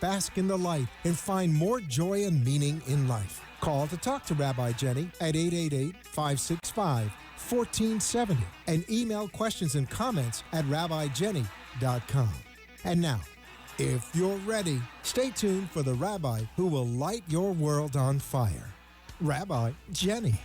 bask in the light and find more joy and meaning in life. Call to talk to Rabbi Jenny at 888-565-1470 and email questions and comments at rabbijenny.com. And now, if you're ready, stay tuned for the Rabbi who will light your world on fire, Rabbi Jenny.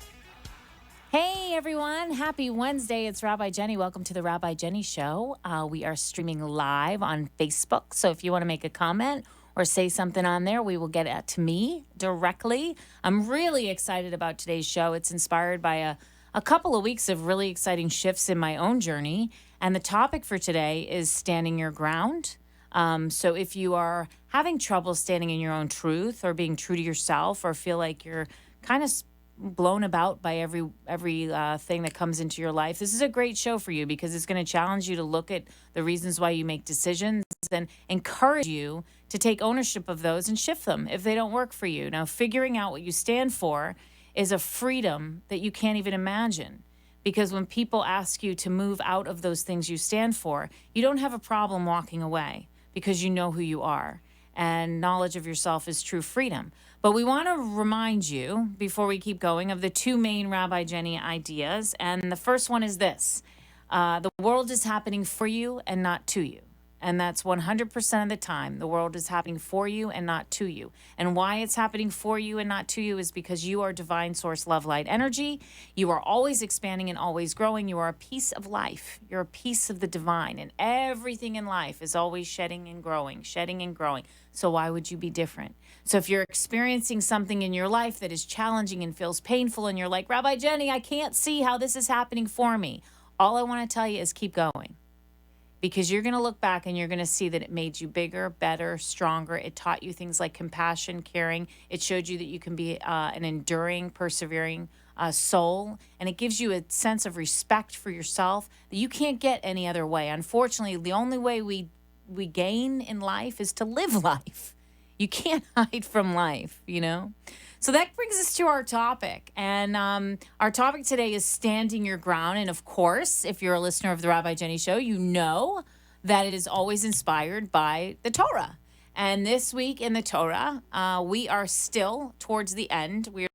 Hey everyone, happy Wednesday. It's Rabbi Jenny. Welcome to the Rabbi Jenny Show. We are streaming live on Facebook, so if you want to make a comment or say something on there, we will get it to me directly. I'm really excited about today's show. It's inspired by a couple of weeks of really exciting shifts in my own journey, and the topic for today is standing your ground. So if you are having trouble standing in your own truth or being true to yourself, or feel like you're kind of blown about by every thing that comes into your life, this is a great show for you because it's going to challenge you to look at the reasons why you make decisions and encourage you to take ownership of those and shift them if they don't work for you. Now, figuring out what you stand for is a freedom that you can't even imagine, because when people ask you to move out of those things you stand for, you don't have a problem walking away because you know who you are, and knowledge of yourself is true freedom. But we want to remind you, before we keep going, of the two main Rabbi Jenny ideas. And the first one is this. The world is happening for you and not to you. And that's 100% of the time. The world is happening for you and not to you. And why it's happening for you and not to you is because you are divine source, love, light, energy. You are always expanding and always growing. You are a piece of life. You're a piece of the divine. And everything in life is always shedding and growing, shedding and growing. So why would you be different? So if you're experiencing something in your life that is challenging and feels painful, and you're like, Rabbi Jenny, I can't see how this is happening for me, all I want to tell you is keep going. Because you're going to look back and you're going to see that it made you bigger, better, stronger. It taught you things like compassion, caring. It showed you that you can be an enduring, persevering soul. And it gives you a sense of respect for yourself that you can't get any other way. Unfortunately, the only way we gain in life is to live life. You can't hide from life, you know? So that brings us to our topic. And our topic today is standing your ground. And of course, if you're a listener of the Rabbi Jenny Show, you know that it is always inspired by the Torah. And this week in the Torah, we are still towards the end. We're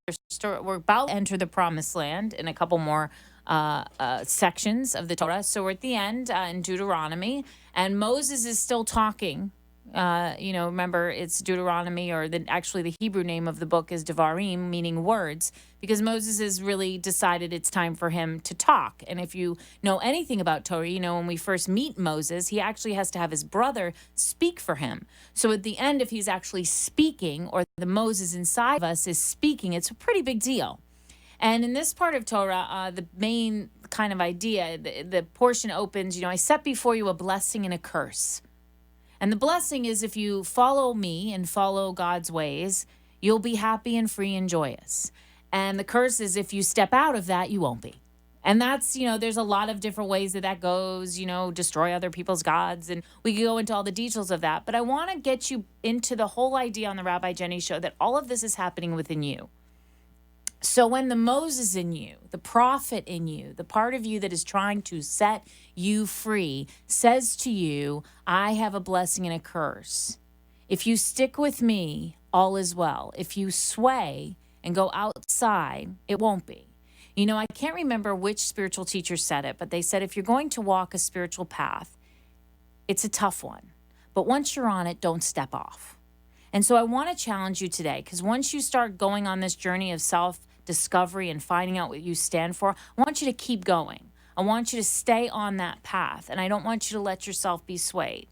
about to enter the promised land in a couple more sections of the Torah. So we're at the end in Deuteronomy, and Moses is still talking. Remember, it's Deuteronomy, or actually the Hebrew name of the book is Devarim, meaning words, because Moses has really decided it's time for him to talk. And if you know anything about Torah, you know when we first meet Moses, he actually has to have his brother speak for him. So at the end, if he's actually speaking, or the Moses inside of us is speaking, it's a pretty big deal. And in this part of Torah, the main kind of idea, the portion opens, I set before you a blessing and a curse. And the blessing is, if you follow me and follow God's ways, you'll be happy and free and joyous. And the curse is, if you step out of that, you won't be. And that's, there's a lot of different ways that goes, destroy other people's gods. And we can go into all the details of that. But I want to get you into the whole idea on the Rabbi Jenny Show that all of this is happening within you. So when the Moses in you, the prophet in you, the part of you that is trying to set you free, says to you, I have a blessing and a curse. If you stick with me, all is well. If you sway and go outside, it won't be. I can't remember which spiritual teacher said it, but they said if you're going to walk a spiritual path, it's a tough one. But once you're on it, don't step off. And so I want to challenge you today, because once you start going on this journey of self-discovery and finding out what you stand for, I want you to keep going. I want you to stay on that path, and I don't want you to let yourself be swayed.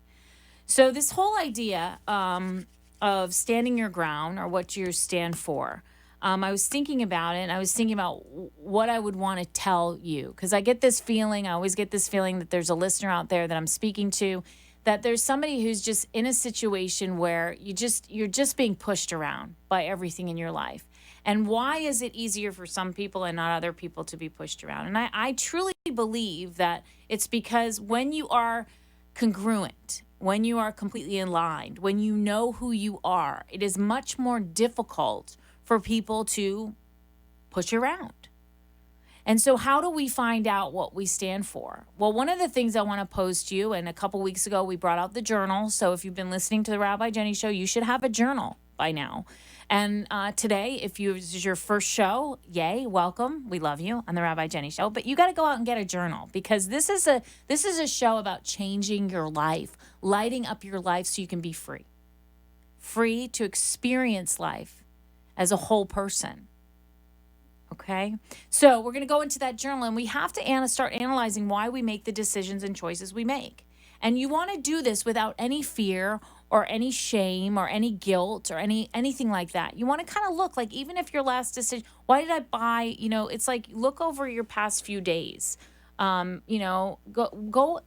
So this whole idea of standing your ground, or what you stand for, I was thinking about it, and I was thinking about what I would want to tell you, because I always get this feeling that there's a listener out there that I'm speaking to, that there's somebody who's just in a situation where you're just being pushed around by everything in your life. And why is it easier for some people and not other people to be pushed around? And I truly believe that it's because when you are congruent, when you are completely aligned, when you know who you are, it is much more difficult for people to push you around. And so how do we find out what we stand for? Well, one of the things I want to pose to you, and a couple weeks ago we brought out the journal. So if you've been listening to the Rabbi Jenny Show, you should have a journal by now. And today, if this is your first show, yay, welcome. We love you on the Rabbi Jenny Show. But you got to go out and get a journal, because this is a show about changing your life, lighting up your life so you can be free to experience life as a whole person. Okay, so we're going to go into that journal, and we have to start analyzing why we make the decisions and choices we make. And you want to do this without any fear or any shame or any guilt or anything like that. You want to kind of look like, even if your last decision, why did I buy, it's like, look over your past few days. Go,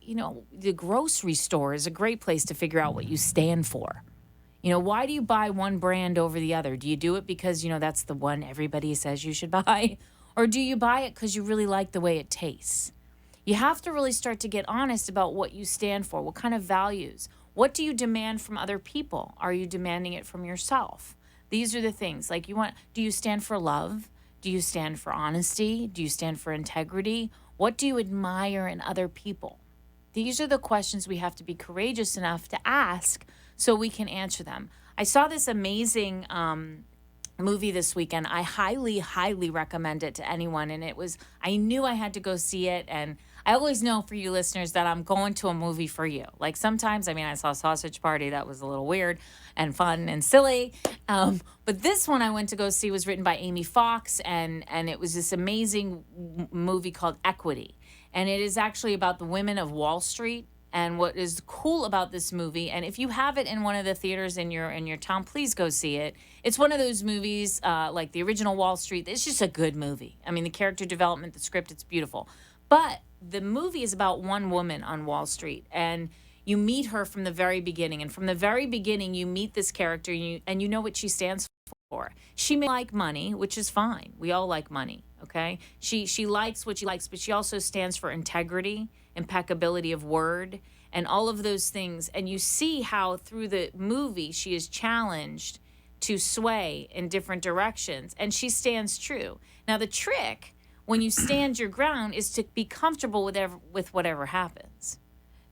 the grocery store is a great place to figure out what you stand for. Why do you buy one brand over the other? Do you do it because, that's the one everybody says you should buy? Or do you buy it because you really like the way it tastes? You have to really start to get honest about what you stand for, what kind of values. What do you demand from other people? Are you demanding it from yourself? These are the things. Like, do you stand for love? Do you stand for honesty? Do you stand for integrity? What do you admire in other people? These are the questions we have to be courageous enough to ask so we can answer them. I saw this amazing movie this weekend. I highly, highly recommend it to anyone. And I knew I had to go see it. And I always know, for you listeners, that I'm going to a movie for you. Like, sometimes, I saw Sausage Party. That was a little weird and fun and silly. But this one I went to go see was written by Amy Fox. And it was this amazing movie called Equity. And it is actually about the women of Wall Street. And what is cool about this movie, and if you have it in one of the theaters in your town, please go see it. It's one of those movies like the original Wall Street. It's just a good movie. The character development, the script, it's beautiful. But the movie is about one woman on Wall Street, and you meet her from the very beginning. And from the very beginning, you meet this character, and you know what she stands for. She may like money, which is fine. We all like money, okay? She likes what she likes, but she also stands for integrity, impeccability of word, and all of those things. And you see how through the movie she is challenged to sway in different directions, and she stands true. Now, the trick when you stand your ground is to be comfortable with whatever happens,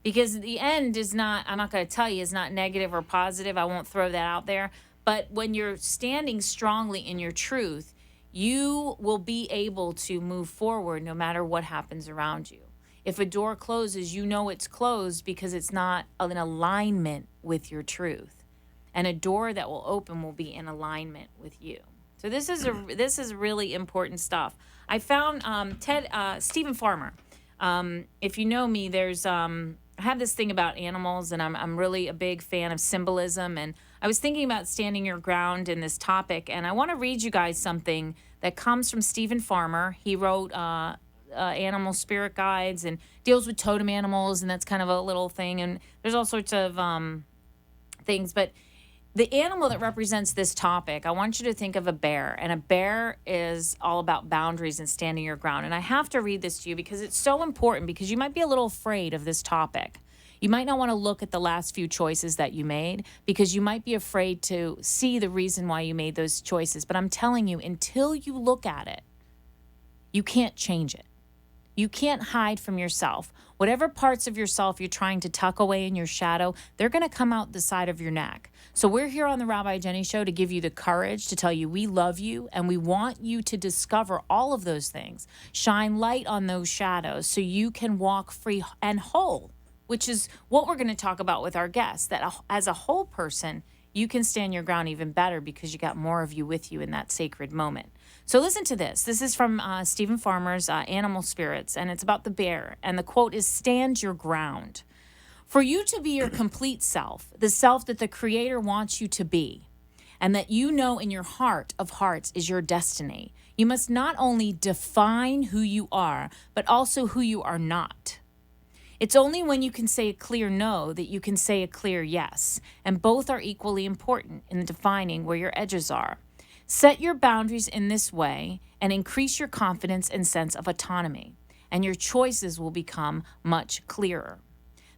because the end is not, I'm not going to tell you, is not negative or positive. I won't throw that out there. But when you're standing strongly in your truth, you will be able to move forward no matter what happens around you. If a door closes, you know it's closed because it's not in alignment with your truth. And a door that will open will be in alignment with you. So this is really important stuff. I found Stephen Farmer. If you know me, I have this thing about animals, and I'm really a big fan of symbolism. And I was thinking about standing your ground in this topic, and I want to read you guys something that comes from Stephen Farmer. He wrote animal spirit guides and deals with totem animals, and that's kind of a little thing. And there's all sorts of things, but the animal that represents this topic, I want you to think of a bear, and a bear is all about boundaries and standing your ground. And I have to read this to you because it's so important, because you might be a little afraid of this topic. You might not want to look at the last few choices that you made, because you might be afraid to see the reason why you made those choices. But I'm telling you, until you look at it, you can't change it. You can't hide from yourself. Whatever parts of yourself you're trying to tuck away in your shadow, they're going to come out the side of your neck. So we're here on the Rabbi Jenny Show to give you the courage to tell you we love you, and we want you to discover all of those things. Shine light on those shadows so you can walk free and whole, which is what we're going to talk about with our guests, that as a whole person, you can stand your ground even better because you got more of you with you in that sacred moment. So listen to this. This is from Stephen Farmer's Animal Spirits, and it's about the bear. And the quote is, "Stand your ground. For you to be your complete self, the self that the Creator wants you to be, and that you know in your heart of hearts is your destiny, you must not only define who you are, but also who you are not. It's only when you can say a clear no that you can say a clear yes, and both are equally important in defining where your edges are. Set your boundaries in this way and increase your confidence and sense of autonomy, and your choices will become much clearer.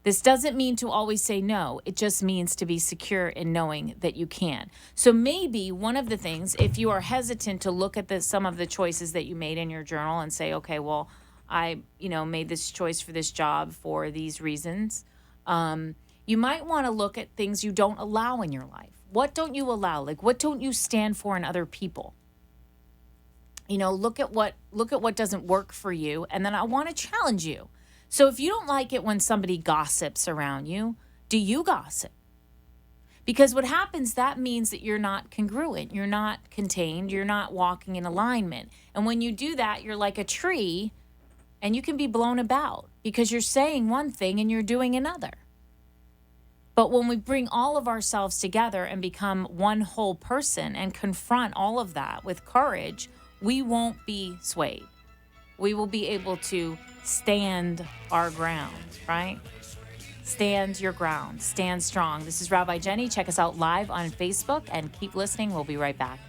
This doesn't mean to always say no. It just means to be secure in knowing that you can. So maybe one of the things, if you are hesitant to look at some of the choices that you made in your journal and say, okay, well, I, made this choice for this job for these reasons. You might want to look at things you don't allow in your life. What don't you allow? Like, what don't you stand for in other people? Look at what doesn't work for you. And then I want to challenge you. So if you don't like it when somebody gossips around you, do you gossip? Because what happens, that means that you're not congruent, you're not contained, you're not walking in alignment. And when you do that, you're like a tree and you can be blown about because you're saying one thing and you're doing another. But when we bring all of ourselves together and become one whole person and confront all of that with courage, we won't be swayed. We will be able to stand our ground, right? Stand your ground. Stand strong. This is Rabbi Jenny. Check us out live on Facebook and keep listening. We'll be right back.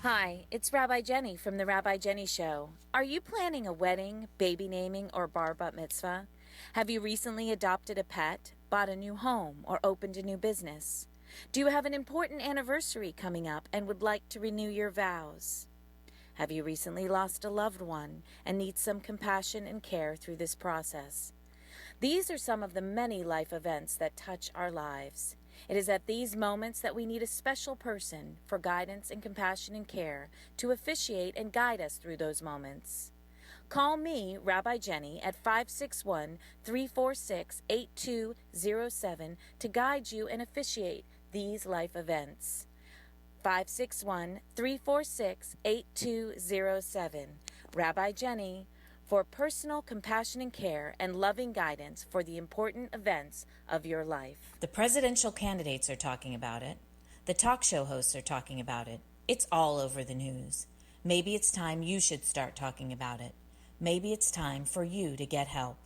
Hi, it's Rabbi Jenny from The Rabbi Jenny Show. Are you planning a wedding, baby naming, or bar bat mitzvah? Have you recently adopted a pet, bought a new home, or opened a new business? Do you have an important anniversary coming up and would like to renew your vows? Have you recently lost a loved one and need some compassion and care through this process? These are some of the many life events that touch our lives. It is at these moments that we need a special person for guidance and compassion and care to officiate and guide us through those moments. Call me, Rabbi Jenny, at 561-346-8207 to guide you and officiate these life events. 561-346-8207. Rabbi Jenny, for personal compassion and care and loving guidance for the important events of your life. The presidential candidates are talking about it. The talk show hosts are talking about it. It's all over the news. Maybe it's time you should start talking about it. Maybe it's time for you to get help.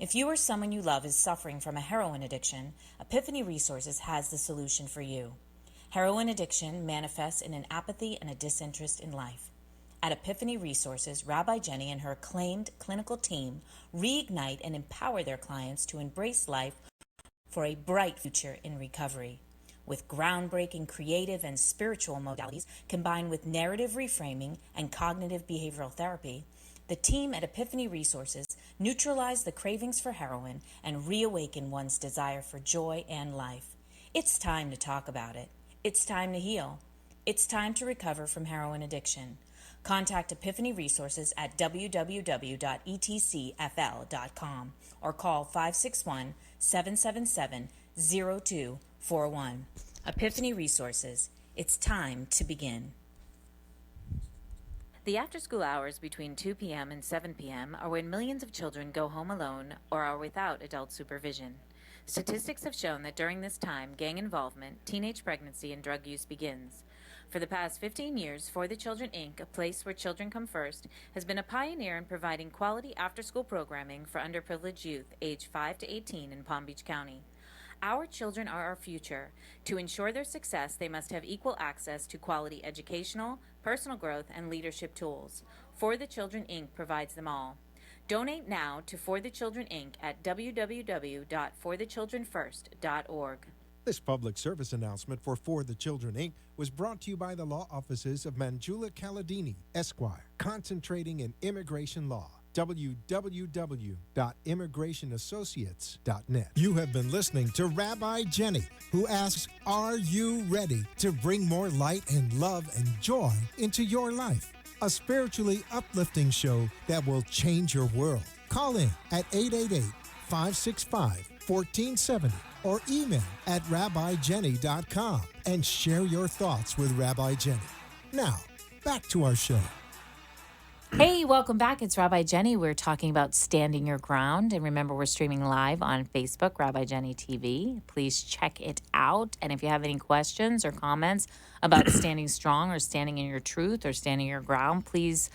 If you or someone you love is suffering from a heroin addiction, Epiphany Resources has the solution for you. Heroin addiction manifests in an apathy and a disinterest in life. At Epiphany Resources, Rabbi Jenny and her acclaimed clinical team reignite and empower their clients to embrace life for a bright future in recovery. With groundbreaking creative and spiritual modalities combined with narrative reframing and cognitive behavioral therapy, the team at Epiphany Resources neutralize the cravings for heroin and reawaken one's desire for joy and life. It's time to talk about it. It's time to heal. It's time to recover from heroin addiction. Contact Epiphany Resources at www.etcfl.com or call 561-777-0241. Epiphany Resources. It's time to begin. The after-school hours between 2 p.m. and 7 p.m. are when millions of children go home alone or are without adult supervision. Statistics have shown that during this time, gang involvement, teenage pregnancy, and drug use begins. For the past 15 years, For the Children, Inc., a place where children come first, has been a pioneer in providing quality after-school programming for underprivileged youth aged 5 to 18 in Palm Beach County. Our children are our future. To ensure their success, they must have equal access to quality educational, personal growth, and leadership tools. For the Children, Inc. provides them all. Donate now to For the Children, Inc. at www.forthechildrenfirst.org. This public service announcement for the Children, Inc. was brought to you by the law offices of Manjula Caladini, Esquire, concentrating in immigration law. www.immigrationassociates.net. You have been listening to Rabbi Jenny, who asks, are you ready to bring more light and love and joy into your life? A spiritually uplifting show that will change your world. Call in at 888-565-1470 or email at rabbijenny.com and share your thoughts with Rabbi Jenny. Now, back to our show. Hey, welcome back. It's Rabbi Jenny. We're talking about standing your ground. And remember, we're streaming live on Facebook, Rabbi Jenny TV. Please check it out. And if you have any questions or comments about standing strong or standing in your truth or standing your ground, please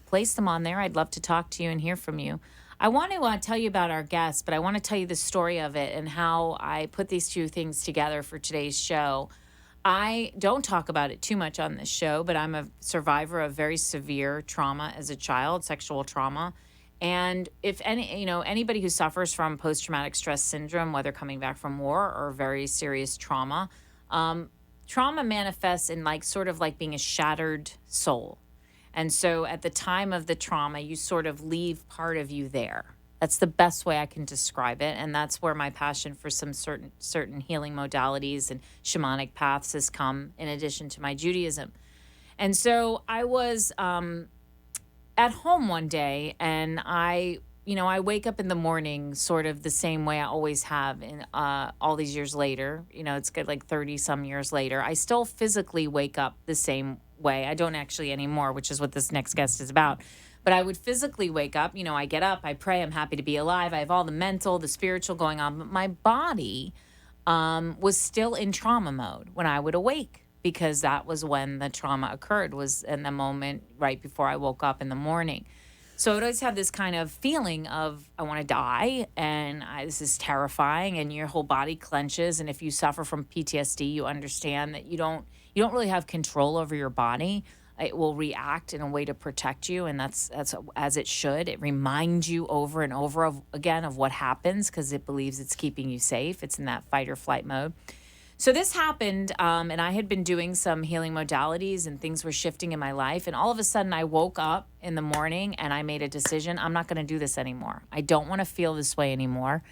place them on there. I'd love to talk to you and hear from you. I want to tell you about our guest, but I want to tell you the story of it and how I put these two things together for today's show. I don't talk about it too much on this show, but I'm a survivor of very severe trauma as a child, sexual trauma. And if anybody who suffers from post-traumatic stress syndrome, whether coming back from war or very serious trauma, trauma manifests in like sort of like being a shattered soul. And so at the time of the trauma, you sort of leave part of you there. That's the best way I can describe it. And that's where my passion for some certain healing modalities and shamanic paths has come, in addition to my Judaism. And so I was at home one day, and I wake up in the morning sort of the same way I always have in all these years later. It's good, like 30 some years later. I still physically wake up the same way. I don't actually anymore, which is what this next guest is about. But I would physically wake up, I get up, I pray, I'm happy to be alive. I have all the mental, the spiritual going on. But my body was still in trauma mode when I would awake, because that was when the trauma occurred, was in the moment right before I woke up in the morning. So I would always have this kind of feeling of, I want to die, and this is terrifying, and your whole body clenches. And if you suffer from PTSD, you understand that you don't really have control over your body. It will react in a way to protect you, and that's as it should. It reminds you over and over again of what happens, because it believes it's keeping you safe. It's in that fight or flight mode. So this happened, and I had been doing some healing modalities, and things were shifting in my life. And all of a sudden, I woke up in the morning, and I made a decision. I'm not going to do this anymore. I don't want to feel this way anymore.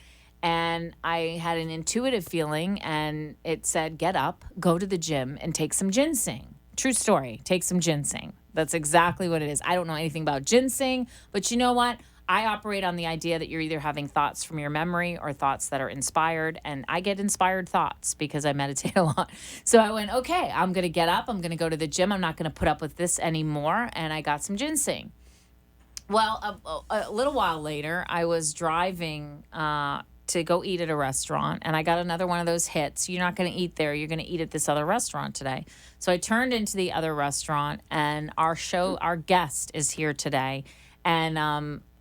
And I had an intuitive feeling, and it said, get up, go to the gym, and take some ginseng. True story. Take some ginseng. That's exactly what it is. I don't know anything about ginseng, but you know what? I operate on the idea that you're either having thoughts from your memory or thoughts that are inspired, and I get inspired thoughts because I meditate a lot. So I went, okay, I'm going to get up. I'm going to go to the gym. I'm not going to put up with this anymore, and I got some ginseng. Well, a little while later, I was driving to go eat at a restaurant, and I got another one of those hits. You're not going to eat there. You're going to eat at this other restaurant today. So I turned into the other restaurant, and our guest is here today. And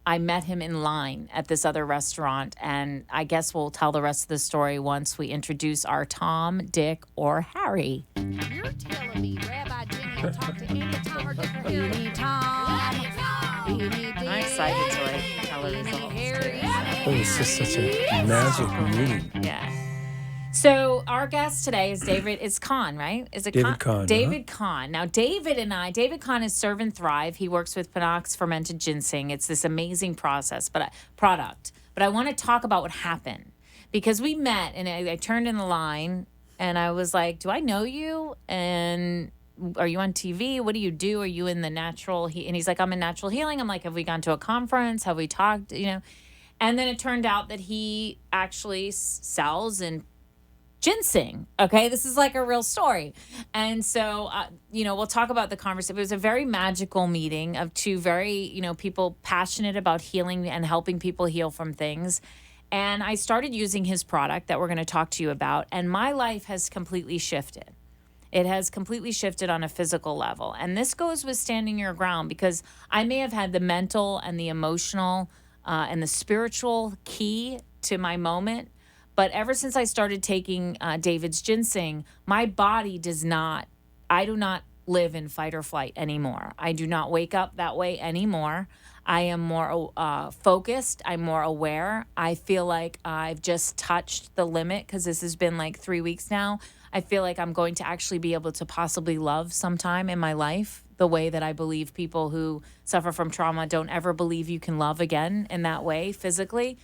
I met him in line at this other restaurant, and I guess we'll tell the rest of the story once we introduce our Tom, Dick, or Harry. You're telling me Rabbi Jenny will talk to any Tom or Dick or Harry? Any Tom, any Dick. I'm excited to tell her results. Oh, it's just such a magic meeting. Yeah. So our guest today is David. It's Kahn, right? Is it David Kahn? David Kahn. Now, David Kahn is Serve and Thrive. He works with Panax fermented ginseng. It's this amazing product. But I want to talk about what happened, because we met, and I turned in the line, and I was like, "Do I know you? And are you on TV? What do you do? Are you in the natural?" And he's like, "I'm in natural healing." I'm like, "Have we gone to a conference? Have we talked? And then it turned out that he actually sells and ginseng. Okay, this is like a real story. And so, we'll talk about the conversation. It was a very magical meeting of two very, people passionate about healing and helping people heal from things. And I started using his product that we're going to talk to you about. And my life has completely shifted. It has completely shifted on a physical level. And this goes with standing your ground, because I may have had the mental and the emotional and the spiritual key to my moment. But ever since I started taking David's ginseng, my body I do not live in fight or flight anymore. I do not wake up that way anymore. I am more focused. I'm more aware. I feel like I've just touched the limit, because this has been like 3 weeks now. I feel like I'm going to actually be able to possibly love sometime in my life, the way that I believe people who suffer from trauma don't ever believe you can love again in that way physically.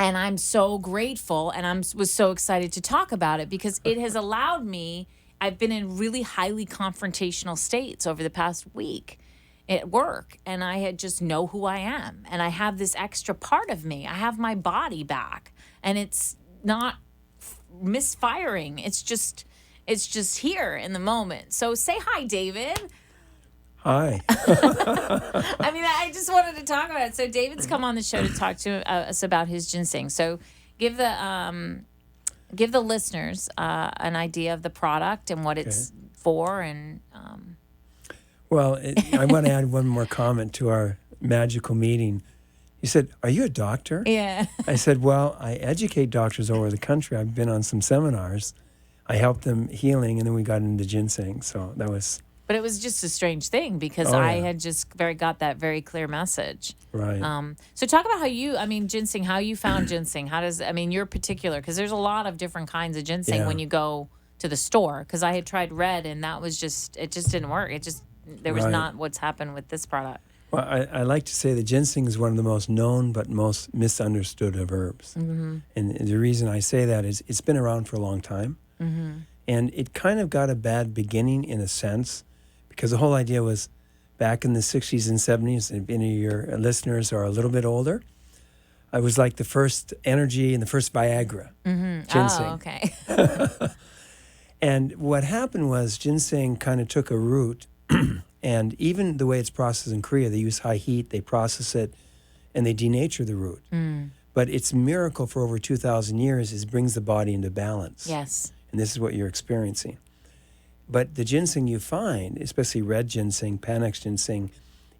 And I'm so grateful, and was so excited to talk about it, because it has allowed me. I've been in really highly confrontational states over the past week at work, and I had just know who I am, and I have this extra part of me. I have my body back, and it's not misfiring. It's just here in the moment. So say hi, David. Hi. I mean, I just wanted to talk about it. So David's come on the show to talk to us about his ginseng. So give the listeners an idea of the product and what it's for. And Well, I want to add one more comment to our magical meeting. You said, "Are you a doctor?" Yeah. I said, "Well, I educate doctors all over the country. I've been on some seminars. I helped them healing, and then we got into ginseng. So that was But it was just a strange thing because Oh, I yeah. had just got that very clear message. right. So talk about ginseng, how you found ginseng. You're particular because there's a lot of different kinds of ginseng Yeah. when you go to the store. Because I had tried red and it just didn't work. There was Right. not what's happened with this product. Well, I like to say that ginseng is one of the most known but most misunderstood of herbs. Mm-hmm. And the reason I say that is it's been around for a long time. Mm-hmm. And it kind of got a bad beginning in a sense because the whole idea was back in the 60s and 70s, if any of your listeners are a little bit older, I was like the first energy and the first Viagra, ginseng. Oh, okay. And what happened was ginseng kind of took a root, and even the way it's processed in Korea, they use high heat, they process it, and they denature the root. But its miracle for over 2,000 years is brings the body into balance. Yes. And this is what you're experiencing. But the ginseng you find, especially red ginseng, Panax ginseng,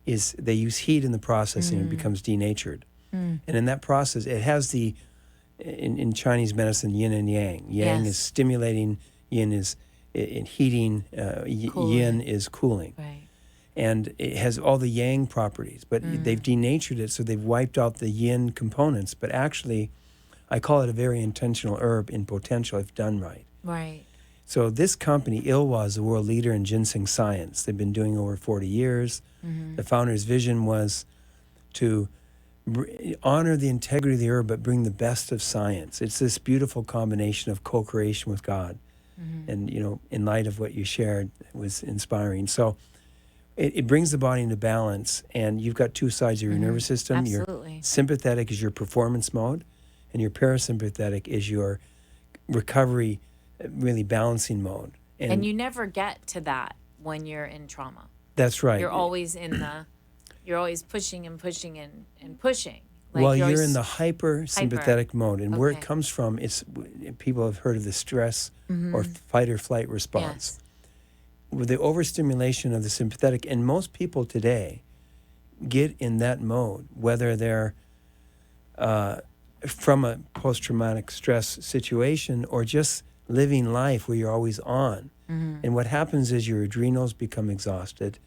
is they use heat in the processing and it becomes denatured. And in that process, it has in Chinese medicine, yin and yang. Yang Yes. is stimulating, yin is in heating, yin is cooling. Right. And it has all the yang properties, but they've denatured it, so they've wiped out the yin components. But actually, I call it a very intentional herb in potential if done right. Right. So this company, Ilwa, is the world leader in ginseng science. They've been doing over 40 years. The founder's vision was to honor the integrity of the herb, but bring the best of science. It's this beautiful combination of co-creation with God. And, in light of what you shared, it was inspiring. So it brings the body into balance, and you've got two sides of your nervous system. Absolutely. Your sympathetic is your performance mode, and your parasympathetic is your recovery, really balancing mode. And you never get to that when you're in trauma. That's right. You're always you're always pushing and pushing and pushing. Like Well, you're always- in the hyper-sympathetic mode. And where it Okay. comes from, people have heard of the stress or fight or flight response. Yes. With the overstimulation of the sympathetic, and most people today get in that mode, whether they're from a post-traumatic stress situation or just living life where you're always on. And what happens is your adrenals become exhausted.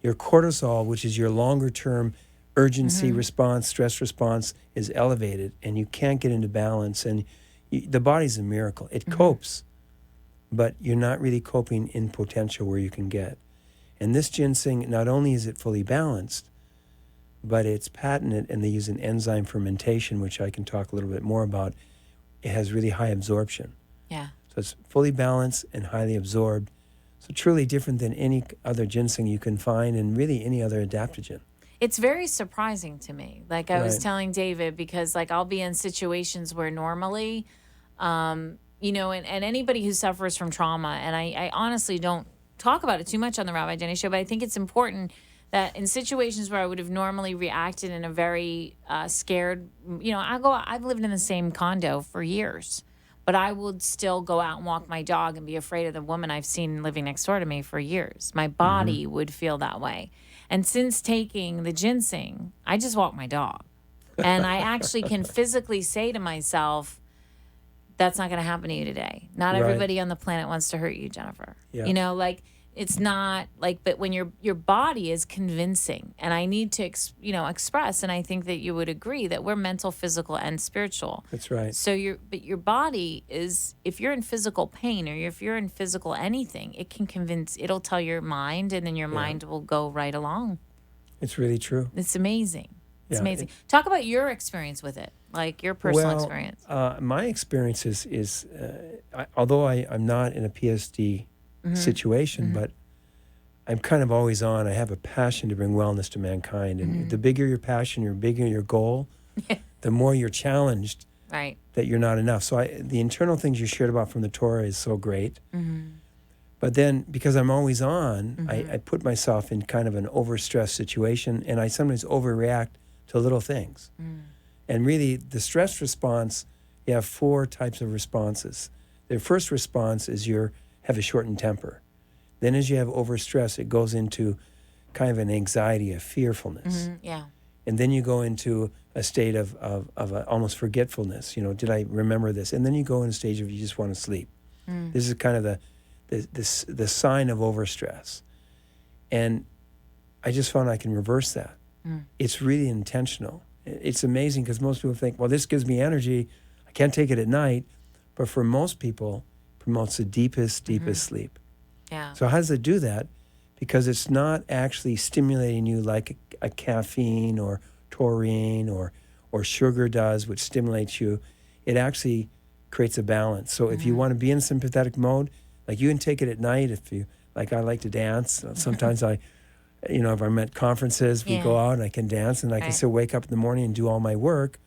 Your cortisol, which is your longer-term urgency response, stress response, is elevated, and you can't get into balance. And the body's a miracle. It copes, but you're not really coping in potential where you can get. And this ginseng, not only is it fully balanced, but it's patented, and they use an enzyme fermentation, which I can talk a little bit more about. It has really high absorption. Yeah. So it's fully balanced and highly absorbed. So truly different than any other ginseng you can find, and really any other adaptogen. It's very surprising to me. Like I was Right. telling David, because like I'll be in situations where normally, and anybody who suffers from trauma, and I honestly don't talk about it too much on the Rabbi Jenny Show, but I think it's important that in situations where I would have normally reacted in a very scared, I've lived in the same condo for years, but I would still go out and walk my dog and be afraid of the woman I've seen living next door to me for years. My body would feel that way. And since taking the ginseng, I just walk my dog. And I actually can physically say to myself, that's not going to happen to you today. Not Right. everybody on the planet wants to hurt you, Jennifer. Yeah. It's not like, but when your body is convincing, and I need to, express, and I think that you would agree that we're mental, physical, and spiritual. That's right. So your body is, if you're in physical pain or if you're in physical anything, it can convince, it'll tell your mind, and then your mind will go right along. It's really true. It's amazing. It's Yeah, amazing. Talk about your experience with it, like your personal experience. My experience is although I'm not in a PSD situation, but I'm kind of always on. I have a passion to bring wellness to mankind. And the bigger your passion, the bigger your goal, the more you're challenged Right. that you're not enough. So the internal things you shared about from the Torah is so great. But then because I'm always on, I put myself in kind of an overstressed situation, and I sometimes overreact to little things. And really, the stress response, you have 4 types of responses. The first response is you have a shortened temper. Then as you have overstress, it goes into kind of an anxiety, a fearfulness. Yeah. And then you go into a state of almost forgetfulness. Did I remember this? And then you go in a stage of you just want to sleep. This is kind of the sign of overstress. And I just found I can reverse that. It's really intentional. It's amazing because most people think, well, this gives me energy. I can't take it at night. But for most people, it promotes the deepest sleep. Yeah. So how does it do that? Because it's not actually stimulating you like a caffeine or taurine or sugar does, which stimulates you. It actually creates a balance. So if you want to be in sympathetic mode, like you can take it at night. If you like, I like to dance. Sometimes if I'm at conferences, we go out and I can dance, and I can still wake up in the morning and do all my work.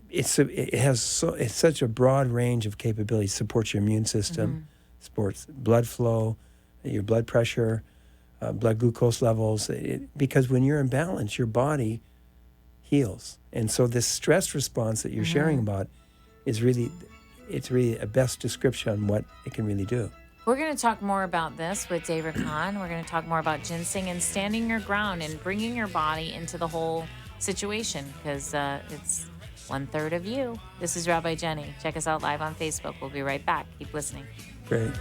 It's such a broad range of capabilities. Supports your immune system, supports blood flow, your blood pressure, blood glucose levels. Because when you're in balance, your body heals. And so this stress response that you're sharing about is really a best description on what it can really do. We're going to talk more about this with David Kahn. We're going to talk more about ginseng and standing your ground and bringing your body into the whole situation, because it's 1/3 of you. This is Rabbi Jenny. Check us out live on Facebook. We'll be right back. Keep listening. Great.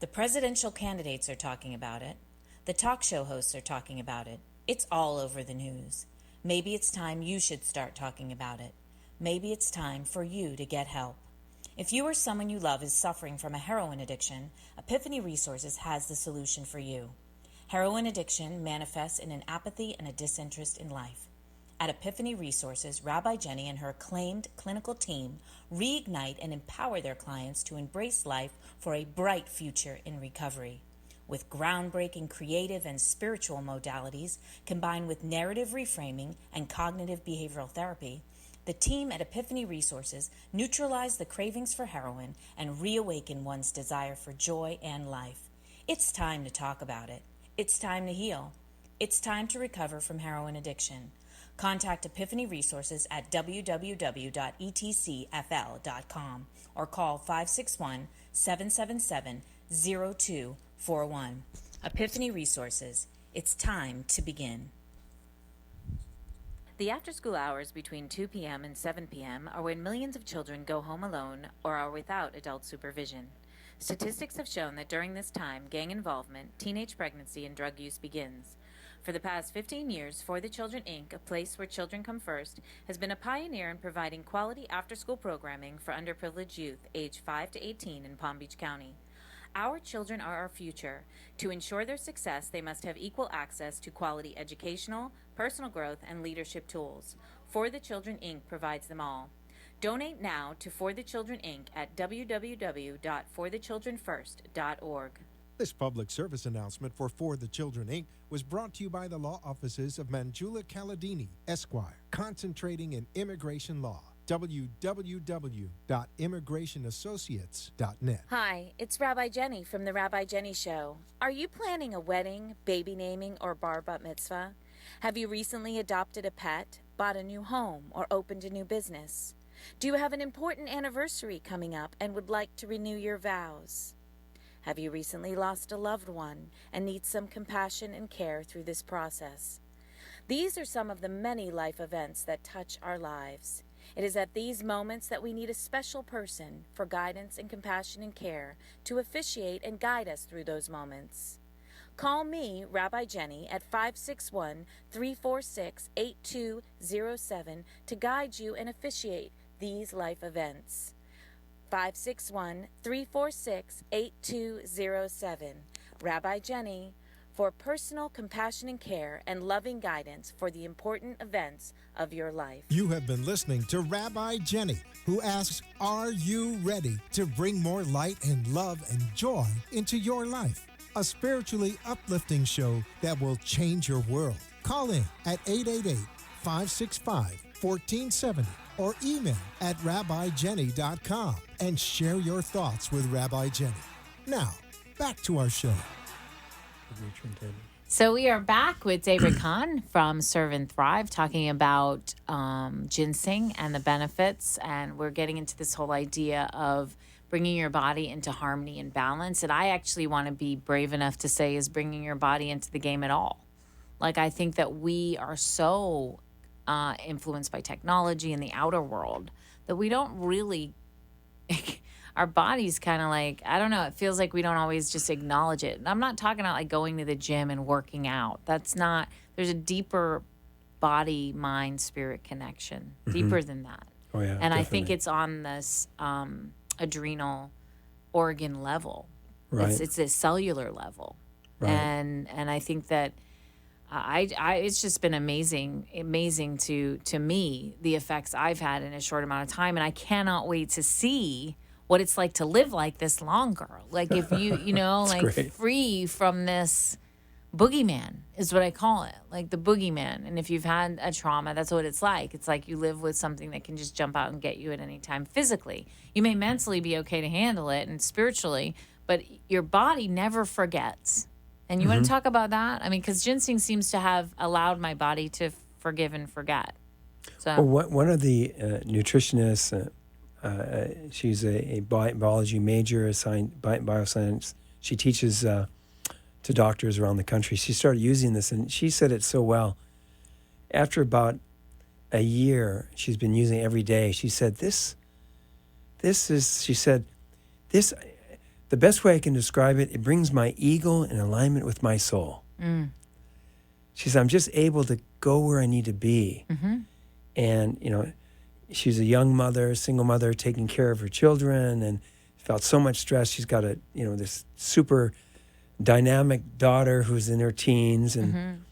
The presidential candidates are talking about it. The talk show hosts are talking about it. It's all over the news. Maybe it's time you should start talking about it. Maybe it's time for you to get help. If you or someone you love is suffering from a heroin addiction, Epiphany Resources has the solution for you. Heroin addiction manifests in an apathy and a disinterest in life. At Epiphany Resources, Rabbi Jenny and her acclaimed clinical team reignite and empower their clients to embrace life for a bright future in recovery. With groundbreaking creative and spiritual modalities combined with narrative reframing and cognitive behavioral therapy, the team at Epiphany Resources neutralize the cravings for heroin and reawaken one's desire for joy and life. It's time to talk about it. It's time to heal. It's time to recover from heroin addiction. Contact Epiphany Resources at www.etcfl.com or call 561-777-0241. Epiphany Resources. It's time to begin. The after-school hours between 2 p.m. and 7 p.m. are when millions of children go home alone or are without adult supervision. Statistics have shown that during this time, gang involvement, teenage pregnancy, and drug use begins. For the past 15 years, For the Children, Inc., a place where children come first, has been a pioneer in providing quality after-school programming for underprivileged youth aged 5 to 18 in Palm Beach County. Our children are our future. To ensure their success, they must have equal access to quality educational, personal growth, and leadership tools. For the Children, Inc. provides them all. Donate now to For the Children, Inc. at www.forthechildrenfirst.org. This public service announcement for the Children, Inc. was brought to you by the law offices of Manjula Caladini, Esquire, concentrating in immigration law. www.immigrationassociates.net. Hi, it's Rabbi Jenny from The Rabbi Jenny Show. Are you planning a wedding, baby naming, or bar bat mitzvah? Have you recently adopted a pet, bought a new home, or opened a new business? Do you have an important anniversary coming up and would like to renew your vows? Have you recently lost a loved one and need some compassion and care through this process? These are some of the many life events that touch our lives. It is at these moments that we need a special person for guidance and compassion and care to officiate and guide us through those moments. Call me, Rabbi Jenny, at 561-346-8207 to guide you and officiate these life events. 561-346-8207. Rabbi Jenny, for personal compassion and care and loving guidance for the important events of your life. You have been listening to Rabbi Jenny, who asks, are you ready to bring more light and love and joy into your life? A spiritually uplifting show that will change your world. Call in at 888-565-1470 or email at rabbijenny.com and share your thoughts with Rabbi Jenny. Now, back to our show. So we are back with David Kahn from Serve and Thrive talking about ginseng and the benefits. And we're getting into this whole idea of bringing your body into harmony and balance. And I actually want to be brave enough to say is bringing your body into the game at all. Like, I think that we are so influenced by technology and the outer world, that we don't really, our body's kind of like, I don't know, it feels like we don't always just acknowledge it. And I'm not talking about like going to the gym and working out. That's not, there's a deeper body, mind, spirit connection, deeper than that. Oh, yeah. And I think definitely. it's on this adrenal organ level. Right. It's a cellular level. Right. And I think that I it's just been amazing to me, the effects I've had in a short amount of time. And I cannot wait to see what it's like to live like this longer. Like if you know, like great. free from this boogeyman is what I call it, like the boogeyman. And if you've had a trauma, that's what it's like. It's like you live with something that can just jump out and get you at any time physically. You may mentally be okay to handle it and spiritually, but your body never forgets. And you want to talk about that? I mean, because ginseng seems to have allowed my body to forgive and forget. So Well, one of the nutritionists, she's a biology major, bioscience. She teaches to doctors around the country. She started using this, and she said it so well. After about a year, she's been using it every day. She said, this the best way I can describe it, it brings my ego in alignment with my soul. She said, I'm just able to go where I need to be. And, you know, she's a young mother, single mother, taking care of her children, and felt so much stress. She's got this super dynamic daughter who's in her teens, and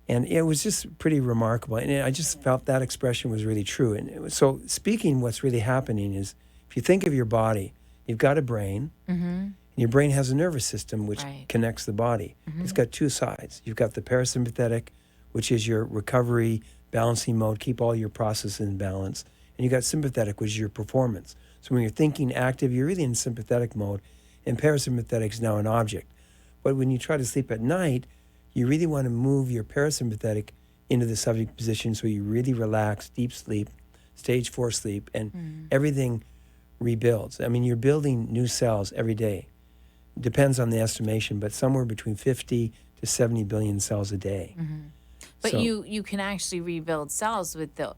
it was just pretty remarkable. And I just felt that expression was really true. And so speaking, what's really happening is, if you think of your body, you've got a brain, and your brain has a nervous system which connects the body. It's got two sides. You've got the parasympathetic, which is your recovery, balancing mode, keep all your processes in balance. And you've got sympathetic, which is your performance. So when you're thinking active, you're really in sympathetic mode, and parasympathetic is now an object. But when you try to sleep at night, you really want to move your parasympathetic into the subject position so you really relax, deep sleep, stage 4 sleep, and everything rebuilds. I mean, you're building new cells every day. Depends on the estimation, but somewhere between 50 to 70 billion cells a day. But So- you can actually rebuild cells with the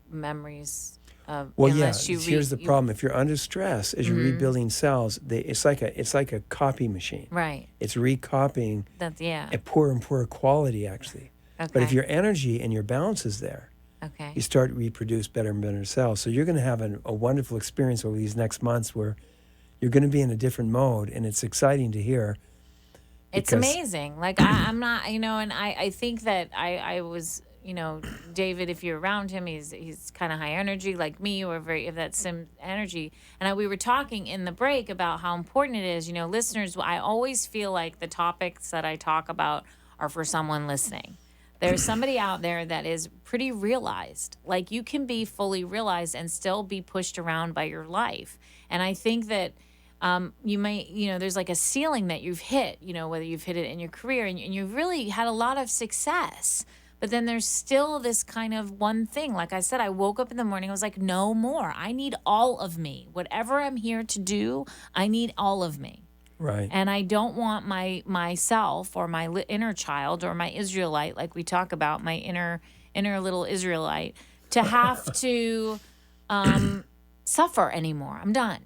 memories of, Well, unless yeah. Here's the problem: if you're under stress, as you're rebuilding cells, it's like a copy machine. Right. It's recopying That's a poorer and poorer quality, actually. Okay. But if your energy and your balance is there, Okay. you start to reproduce better and better cells. So you're going to have a wonderful experience over these next months where you're going to be in a different mode, and it's exciting to hear. It's because- amazing. Like I'm not, and I think that I was, David, if you're around him, he's kind of high energy like me, or very of that sim energy. And we were talking in the break about how important it is. Listeners, I always feel like the topics that I talk about are for someone listening. There's somebody out there that is pretty realized. Like you can be fully realized and still be pushed around by your life. And I think that you may, there's like a ceiling that you've hit, whether you've hit it in your career and you've really had a lot of success. But then there's still this kind of one thing. Like I said, I woke up in the morning, I was like, no more. I need all of me. Whatever I'm here to do, I need all of me. Right. And I don't want myself or my inner child or my Israelite, like we talk about, my inner little Israelite, to have to suffer anymore. I'm done.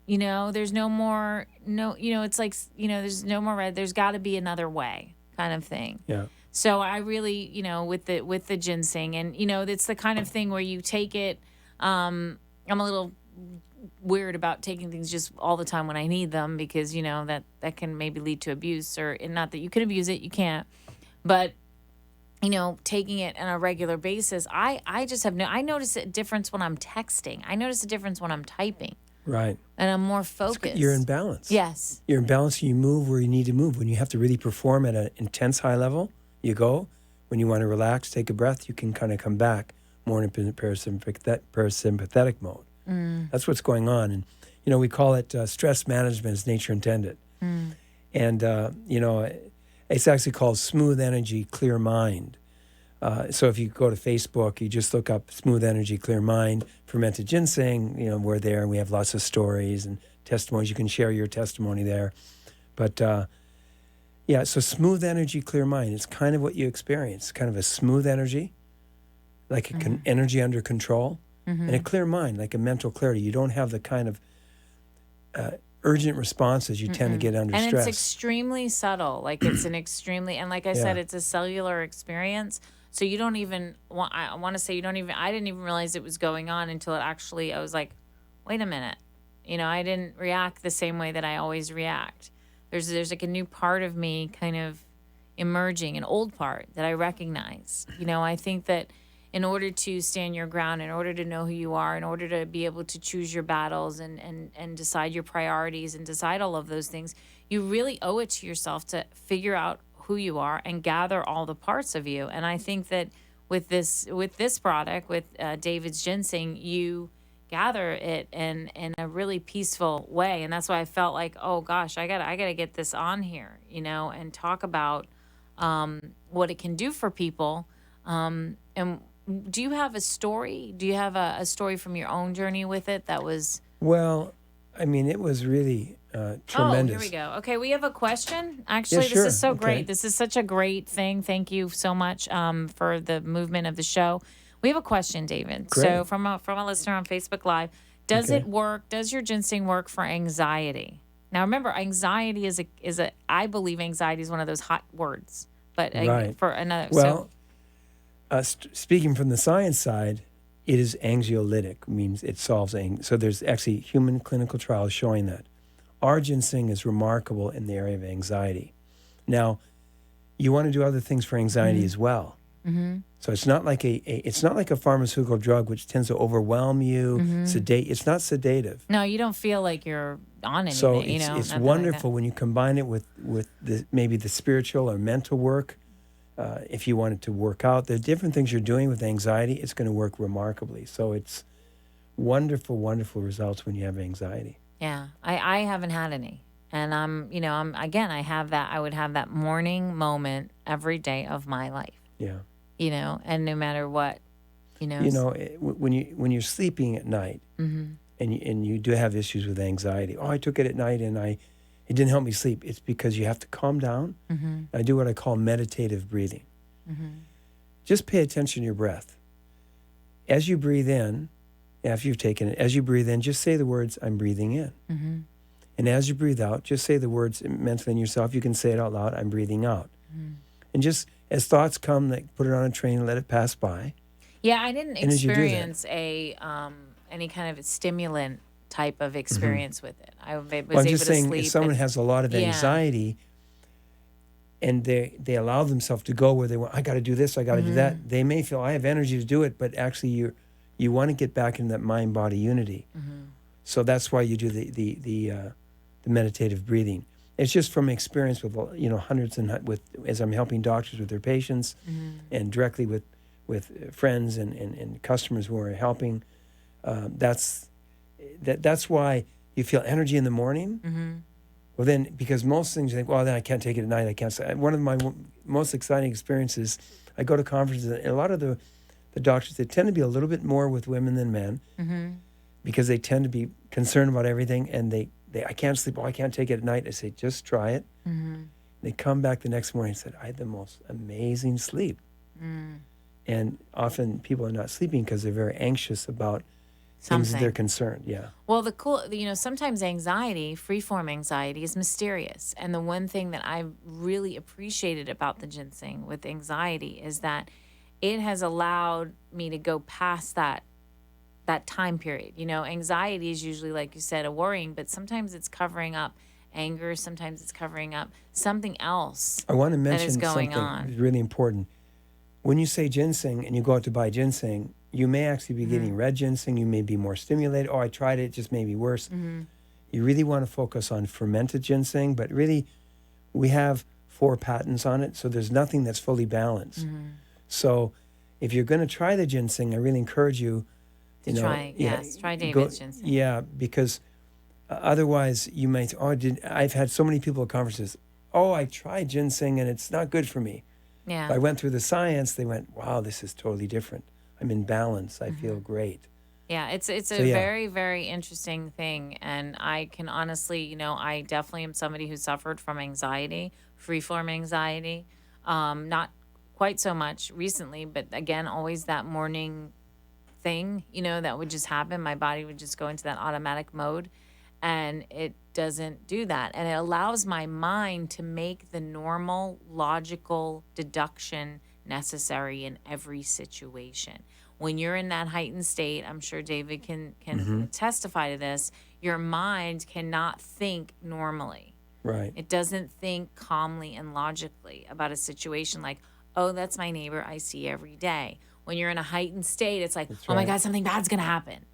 There's no more, it's like, there's no more red. There's got to be another way kind of thing. Yeah. So I really, with the ginseng, and, it's the kind of thing where you take it. I'm a little weird about taking things just all the time when I need them, because that can maybe lead to abuse, or not that you can abuse it, you can't, but taking it on a regular basis, I just have I notice a difference when I'm texting. I notice a difference when I'm typing, Right. and I'm more focused. You're in balance. Yes. You're in balance. You move where you need to move. When you have to really perform at an intense high level, you go. When you want to relax, take a breath, you can kind of come back more in a parasympathetic mode. That's what's going on. And, we call it stress management as nature intended. And, it's actually called smooth energy, clear mind. So if you go to Facebook, you just look up smooth energy, clear mind, fermented ginseng, we're there, and we have lots of stories and testimonies. You can share your testimony there. But, so smooth energy, clear mind, it's kind of what you experience, kind of a smooth energy, like energy under control, and a clear mind, like a mental clarity. You don't have the kind of urgent responses you tend to get under And stress. it's extremely subtle. Like it's an extremely, and like I said, it's a cellular experience. So you don't even want, I want to say you don't even, I didn't even realize it was going on until it actually, I was like, wait a minute. I didn't react the same way that I always react. There's like a new part of me kind of emerging, an old part that I recognize. I think that in order to stand your ground, in order to know who you are, in order to be able to choose your battles and decide your priorities and decide all of those things, you really owe it to yourself to figure out who you are and gather all the parts of you. And I think that with this product, with David's ginseng, you gather it in a really peaceful way. And that's why I felt like, oh gosh, I gotta get this on here, and talk about what it can do for people. And do you have a story? Do you have a story from your own journey with it that was? Well, I mean, it was really tremendous. Oh, here we go. Okay, we have a question. Actually, sure. This is so great. Okay. This is such a great thing. Thank you so much for the movement of the show. We have a question, David. Great. So from a listener on Facebook Live, does Okay. it work? Does your ginseng work for anxiety? Now, remember, anxiety is I believe anxiety is one of those hot words. But Right. for another, Well, speaking from the science side, it is anxiolytic, means it solves anxiety. So there's actually human clinical trials showing that. Our ginseng is remarkable in the area of anxiety. Now, you want to do other things for anxiety as well. Mm-hmm. So it's not like a pharmaceutical drug which tends to overwhelm you, sedate. It's not sedative. no, you don't feel like you're on anything. So it's nothing wonderful like when you combine it with maybe the spiritual or mental work. If you want it to work out, the different things you're doing with anxiety, it's going to work remarkably. So it's wonderful, wonderful results when you have anxiety. Yeah, I haven't had any, and I have that. I would have that morning moment every day of my life. Yeah. And no matter what, when you're sleeping at night, and you do have issues with anxiety. Oh, I took it at night and it didn't help me sleep. It's because you have to calm down. I do what I call meditative breathing. Just pay attention to your breath. As you breathe in, after you've taken it, as you breathe in, just say the words, I'm breathing in. And as you breathe out, just say the words mentally in yourself. You can say it out loud, I'm breathing out. And just as thoughts come, like put it on a train and let it pass by. Yeah, I didn't And as you do that- experience any kind of stimulant type of experience with it. I was Well, able I'm just to saying, sleep. if someone and- has a lot of Yeah. anxiety and they allow themselves to go where they want, I got to do this, I got to do that. They may feel I have energy to do it, but actually you want to get back into that mind-body unity. So that's why you do the meditative breathing. It's just from experience with hundreds as I'm helping doctors with their patients, and directly with friends and customers who are helping. That's why you feel energy in the morning. Well, then, because most things you think, well, then I can't take it at night. I can't. One of my most exciting experiences, I go to conferences, and a lot of the doctors, they tend to be a little bit more with women than men, because they tend to be concerned about everything, and they I can't sleep. Oh, I can't take it at night. I say, just try it. They come back the next morning and said, I had the most amazing sleep. And often people are not sleeping because they're very anxious about things that Something. they're concerned. Yeah. Well, sometimes anxiety, freeform anxiety, is mysterious. And the one thing that I've really appreciated about the ginseng with anxiety is that it has allowed me to go past that time period. Anxiety is usually, like you said, a worrying, but sometimes it's covering up anger. Sometimes it's covering up something else. I want to mention is going something on. that's really important. When you say ginseng and you go out to buy ginseng, you may actually be getting red ginseng. You may be more stimulated. Oh, I tried it. It just made me worse. You really want to focus on fermented ginseng, but really we have 4 patents on it, so there's nothing that's fully balanced. So if you're going to try the ginseng, I really encourage you Try David's ginseng. Yeah, because otherwise you might, I've had so many people at conferences, I tried ginseng and it's not good for me. Yeah. I went through the science, they went, wow, this is totally different. I'm in balance. I feel great. Yeah, it's a So, yeah. very, very interesting thing. And I can honestly, I definitely am somebody who suffered from anxiety, freeform anxiety. Not quite so much recently, but again, always that morning thing, that would just happen. My body would just go into that automatic mode, and it doesn't do that. And it allows my mind to make the normal, logical deduction necessary in every situation. When you're in that heightened state, I'm sure David can testify to this, your mind cannot think normally. Right. It doesn't think calmly and logically about a situation like, oh, that's my neighbor I see every day. When you're in a heightened state, it's like, oh my God, something bad's going to happen.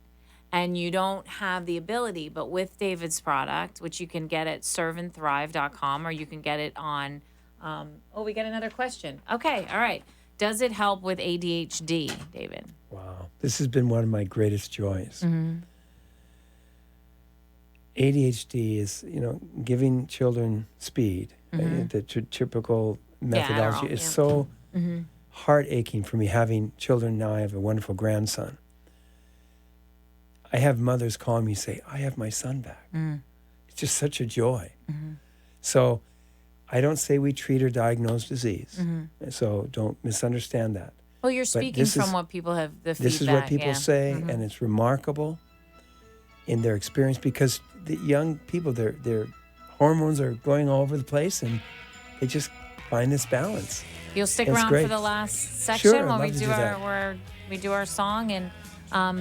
And you don't have the ability. But with David's product, which you can get at serveandthrive.com, or you can get it on, we got another question. Okay, all right. Does it help with ADHD, David? Wow. This has been one of my greatest joys. ADHD is, giving children speed. The typical methodology is so heart aching for me having children. Now I have a wonderful grandson. I have mothers call me and say, I have my son back. It's just such a joy. So I don't say we treat or diagnose disease. So don't misunderstand that. Well, you're speaking from what people have, the feedback. This is what people say, and it's remarkable in their experience, because the young people, their hormones are going all over the place, and they just find this balance. You'll stick around for the last section while we do our song, and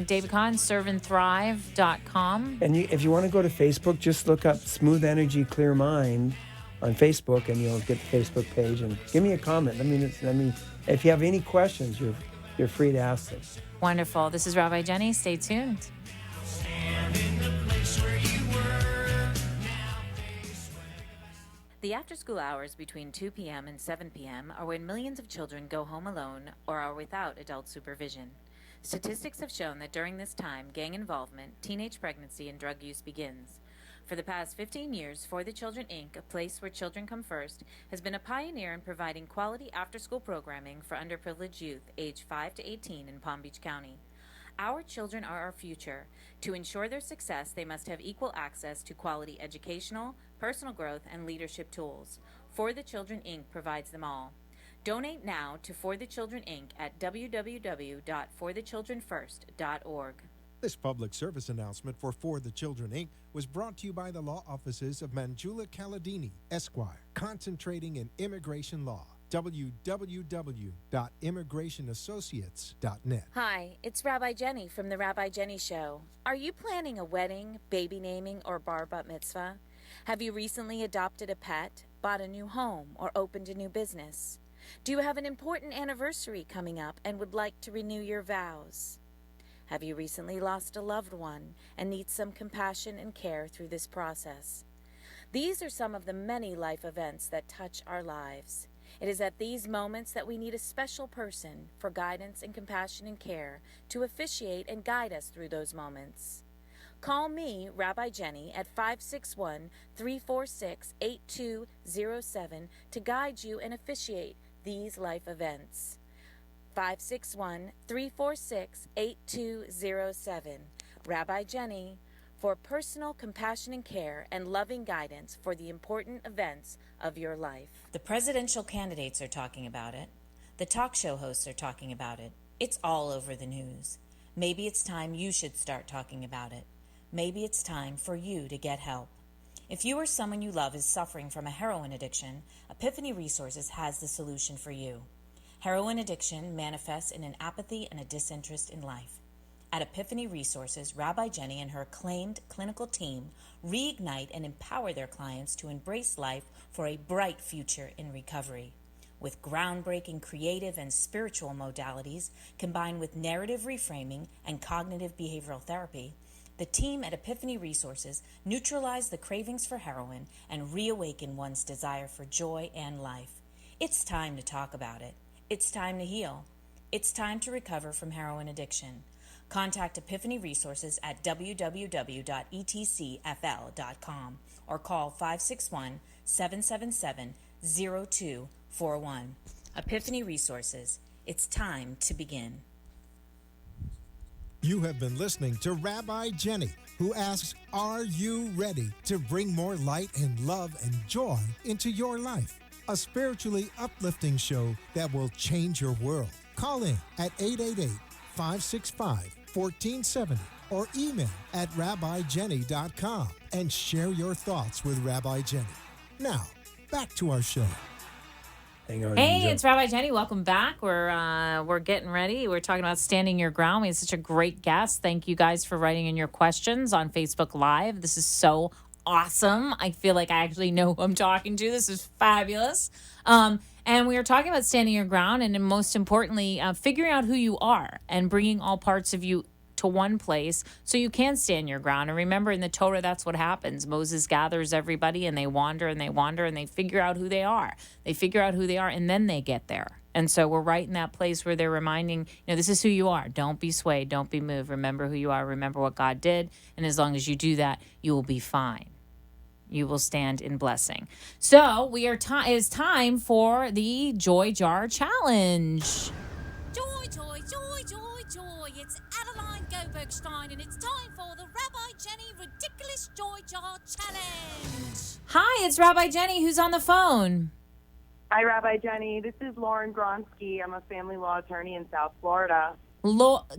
David Kahn, serveandthrive.com. And if you want to go to Facebook, just look up Smooth Energy Clear Mind on Facebook, and you'll get the Facebook page. And give me a comment. If you have any questions, you're free to ask them. Wonderful. This is Rabbi Jenny. Stay tuned. The after-school hours between 2 p.m. and 7 p.m. are when millions of children go home alone or are without adult supervision. Statistics have shown that during this time, gang involvement, teenage pregnancy, and drug use begins. For the past 15 years, For the Children, Inc., a place where children come first, has been a pioneer in providing quality after-school programming for underprivileged youth aged 5 to 18 in Palm Beach County. Our children are our future. To ensure their success, they must have equal access to quality educational, personal growth, and leadership tools. For the Children, Inc. provides them all. Donate now to For the Children, Inc. at www.forthechildrenfirst.org. This public service announcement for the Children, Inc. was brought to you by the law offices of Manjula Caladini, Esquire, concentrating in immigration law. www.immigrationassociates.net. Hi, it's Rabbi Jenny from The Rabbi Jenny Show. Are you planning a wedding, baby naming, or bar bat mitzvah? Have you recently adopted a pet, bought a new home, or opened a new business? Do you have an important anniversary coming up and would like to renew your vows? Have you recently lost a loved one and need some compassion and care through this process? These are some of the many life events that touch our lives. It is at these moments that we need a special person for guidance and compassion and care to officiate and guide us through those moments. Call me, Rabbi Jenny, at 561-346-8207 to guide you and officiate these life events. 561-346-8207. Rabbi Jenny, for personal compassion and care and loving guidance for the important events of your life. The presidential candidates are talking about it. The talk show hosts are talking about it. It's all over the news. Maybe it's time you should start talking about it. Maybe it's time for you to get help. If you or someone you love is suffering from a heroin addiction, Epiphany Resources has the solution for you. Heroin addiction manifests in an apathy and a disinterest in life. At Epiphany Resources, Rabbi Jenny and her acclaimed clinical team reignite and empower their clients to embrace life for a bright future in recovery. With groundbreaking creative and spiritual modalities combined with narrative reframing and cognitive behavioral therapy, the team at Epiphany Resources neutralize the cravings for heroin and reawaken one's desire for joy and life. It's time to talk about it. It's time to heal. It's time to recover from heroin addiction. Contact Epiphany Resources at www.etcfl.com or call 561-777-0241. Epiphany Resources. It's time to begin. You have been listening to Rabbi Jenny, who asks, are you ready to bring more light and love and joy into your life? a spiritually uplifting show that will change your world. Call in at 888-565-1470 or email at rabbijenny.com and share your thoughts with Rabbi Jenny. Now, back to our show. Hang on. Hey, Angel. it's Rabbi Jenny. Welcome back. We're getting ready. We're talking about standing your ground. We had such a great guest. Thank you guys for writing in your questions on Facebook Live. This is so awesome. I feel like I actually know who I'm talking to. This is fabulous. And we are talking about standing your ground and most importantly, figuring out who you are and bringing all parts of you to one place so you can stand your ground. And remember, in the Torah, that's what happens. Moses gathers everybody and they wander and they wander and they figure out who they are. They figure out who they are and then they get there. And so we're right in that place where they're reminding, this is who you are. Don't be swayed. Don't be moved. Remember who you are. Remember what God did. And as long as you do that, you will be fine. You will stand in blessing. So it's time for the Joy Jar Challenge. Joy, joy, joy, joy, joy. It's Adeline Gobergstein, and it's time for the Rabbi Jenny Ridiculous Joy Jar Challenge. Hi, it's Rabbi Jenny. Who's on the phone? Hi, Rabbi Jenny. This is Lauren Gronsky. I'm a family law attorney in South Florida.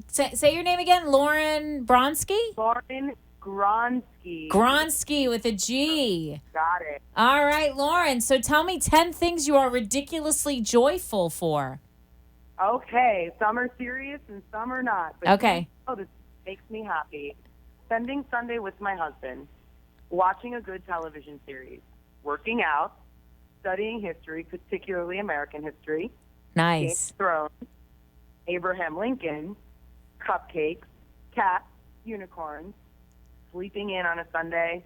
Say your name again. Lauren Bronsky? Lauren Gronsky. Gronsky with a G. Got it. All right, Lauren. So tell me 10 things you are ridiculously joyful for. Okay. Some are serious and some are not. But Okay. Oh, this makes me happy. Spending Sunday with my husband, watching a good television series, working out, studying history, particularly American history, Game Nice. of Thrones, Abraham Lincoln, cupcakes, cats, unicorns, sleeping in on a Sunday,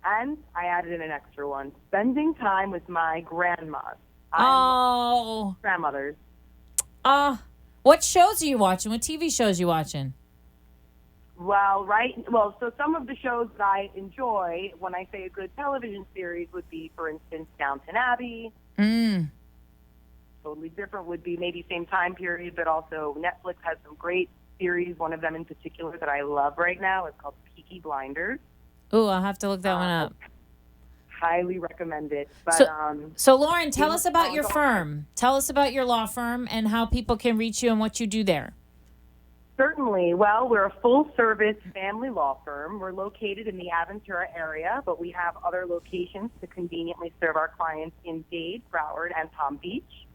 and I added in an extra one, spending time with my grandmas. Oh. Grandmothers. What shows are you watching? What TV shows are you watching? So some of the shows that I enjoy, when I say a good television series, would be, for instance, Downton Abbey. Totally different would be maybe same time period, but also Netflix has some great series. One of them in particular that I love right now is called Peaky Blinders. Ooh, I'll have to look that one up. Highly recommend it. But, So Lauren, tell us about your firm. Tell us about your law firm and how people can reach you and what you do there. Certainly. Well, we're a full-service family law firm. We're located in the Aventura area, but we have other locations to conveniently serve our clients in Dade, Broward, and Palm Beach.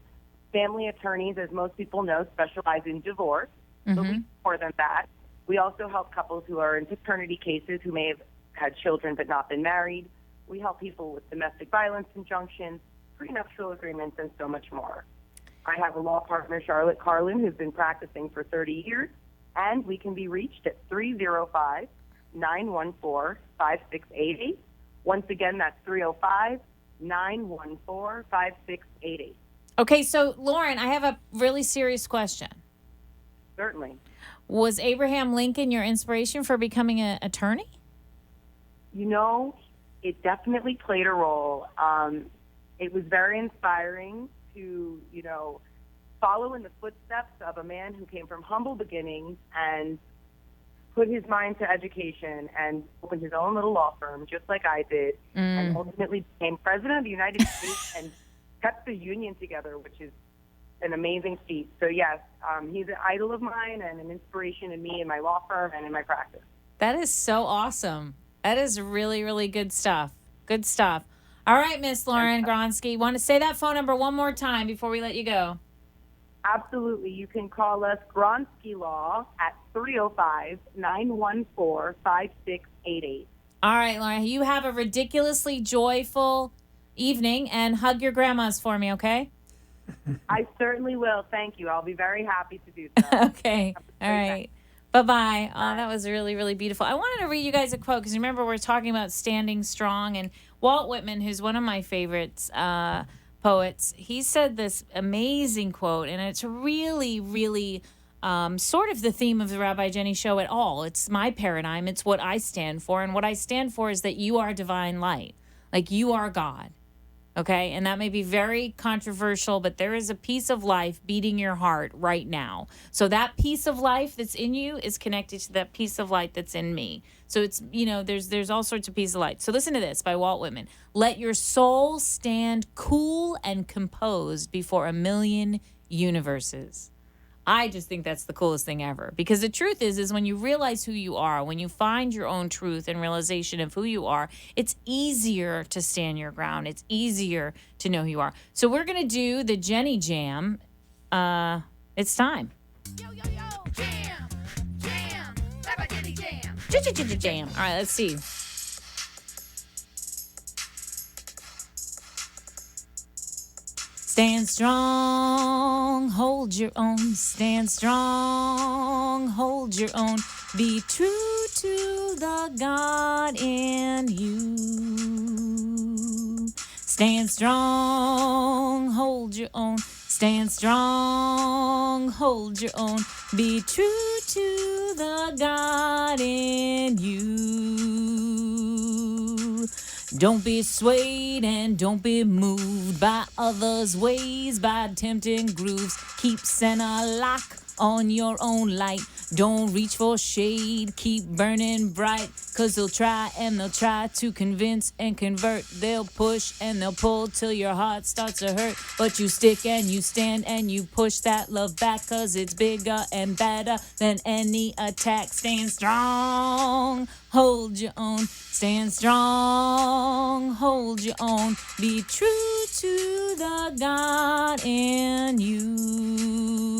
Family attorneys, as most people know, specialize in divorce. But we do more than that. We also help couples who are in paternity cases who may have had children but not been married. We help people with domestic violence injunctions, prenuptial agreements, and so much more. I have a law partner, Charlotte Carlin, who's been practicing for 30 years, and we can be reached at 305-914-5688. Once again, that's 305-914-5688. Okay, so Lauren, I have a really serious question. Certainly. Was Abraham Lincoln your inspiration for becoming an attorney? It definitely played a role. It was very inspiring to, follow in the footsteps of a man who came from humble beginnings and put his mind to education and opened his own little law firm, just like I did, and ultimately became president of the United States and kept the union together, which is an amazing feat. So, yes, he's an idol of mine and an inspiration in me in my law firm and in my practice. That is so awesome. That is really, really good stuff. Good stuff. All right, Miss Lauren Gronsky, want to say that phone number one more time before we let you go? Absolutely. You can call us Gronsky Law at 305-914-5688. All right, Lauren, you have a ridiculously joyful evening and hug your grandmas for me, okay? I certainly will. Thank you. I'll be very happy to do so. Okay. All right. Bye-bye. Oh, that was really, really beautiful. I wanted to read you guys a quote because remember we're talking about standing strong. And Walt Whitman, who's one of my favorites poets, he said this amazing quote, and it's really, really sort of the theme of the Rabbi Jenny Show at all. It's my paradigm. It's what I stand for. And what I stand for is that you are divine light. Like you are God. Okay. And that may be very controversial, but there is a piece of life beating your heart right now. So that piece of life that's in you is connected to that piece of light that's in me. So it's, there's all sorts of pieces of light. So listen to this by Walt Whitman. Let your soul stand cool and composed before a million universes. I just think that's the coolest thing ever, because the truth is when you realize who you are, when you find your own truth and realization of who you are, it's easier to stand your ground. It's easier to know who you are. So we're going to do the Jenny Jam. It's time. Yo, yo, yo, jam, jam, Rabbi Jenny jam. Jam. All right, let's see. Stand strong, hold your own. Stand strong, hold your own. Be true to the God in you. Stand strong, hold your own. Stand strong, hold your own. Be true to the God in you. Don't be swayed and don't be moved by others' ways, by tempting grooves. Keep center lock on your own light. Don't reach for shade, keep burning bright. Cause they'll try and they'll try to convince and convert. They'll push and they'll pull till your heart starts to hurt. But you stick and you stand and you push that love back. Cause it's bigger and better than any attack. Stand strong, hold your own. Stand strong, hold your own. Be true to the God in you.